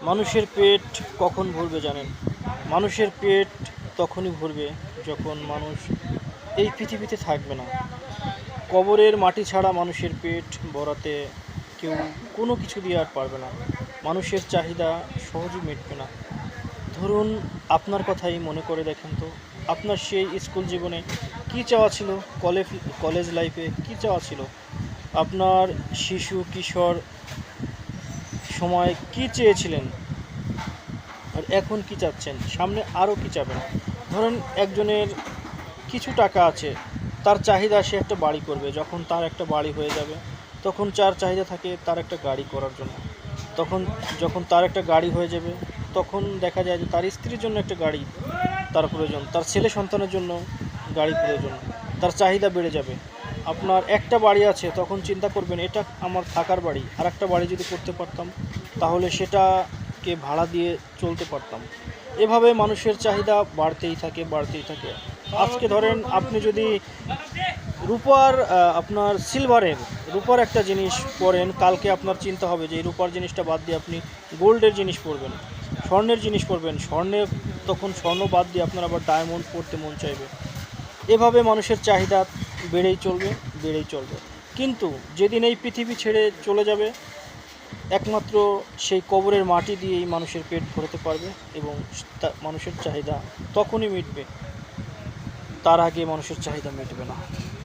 মানুষের পেট কখন ভরবে জানেন? মানুষের পেট তখনই ভরবে যখন মানুষ এই পৃথিবীতে থাকবে না। কবরের মাটি ছাড়া মানুষের পেট ভরাতে কেউ কোনো কিছু দিয়ে আর পারবে না। মানুষের চাহিদা সহজে মিটবে না। ধরুন, আপনার কথাই মনে করে দেখেন তো, আপনার সেই স্কুল জীবনে কী চাওয়া ছিল? কলেজ কলেজ লাইফে কী চাওয়া ছিল? আপনার শিশু কিশোর সময় কী চেয়েছিলেন? আর এখন কি চাচ্ছেন? সামনে আরও কি চাবেন? ধরুন, একজনের কিছু টাকা আছে, তার চাহিদা সে একটা বাড়ি করবে। যখন তার একটা বাড়ি হয়ে যাবে, তখন যার চাহিদা থাকে তার একটা গাড়ি করার জন্য। তখন যখন তার একটা গাড়ি হয়ে যাবে, তখন দেখা যায় যে তার স্ত্রীর জন্য একটা গাড়ি তার প্রয়োজন, তার ছেলে সন্তানের জন্য গাড়ি প্রয়োজন, তার চাহিদা বেড়ে যাবে। আপনার একটা বাড়ি আছে, তখন চিন্তা করবেন এটা আমার থাকার বাড়ি, আর একটা বাড়ি যদি করতে পারতাম তাহলে সেটাকে ভাড়া দিয়ে চলতে পারতাম। এভাবে মানুষের চাহিদা বাড়তেই থাকে, বাড়তেই থাকে। আজকে ধরেন আপনি যদি রূপার আপনার রূপার একটা জিনিস পরেন, কালকে আপনার চিন্তা হবে যে এই রূপার জিনিসটা বাদ দিয়ে আপনি গোল্ডের জিনিস পরবেন, স্বর্ণের জিনিস পরবেন। তখন স্বর্ণ বাদ দিয়ে আপনার আবার ডায়মন্ড পরতে মন চাইবে। এভাবে মানুষের চাহিদা বেড়েই চলবে, বেড়েই চলবে। কিন্তু যেদিন এই পৃথিবী ছেড়ে চলে যাবে, একমাত্র সেই কবরের মাটি দিয়েই মানুষের পেট ভরতে পারবে এবং মানুষের চাহিদা তখনই মিটবে, তার আগে মানুষের চাহিদা মিটবে না।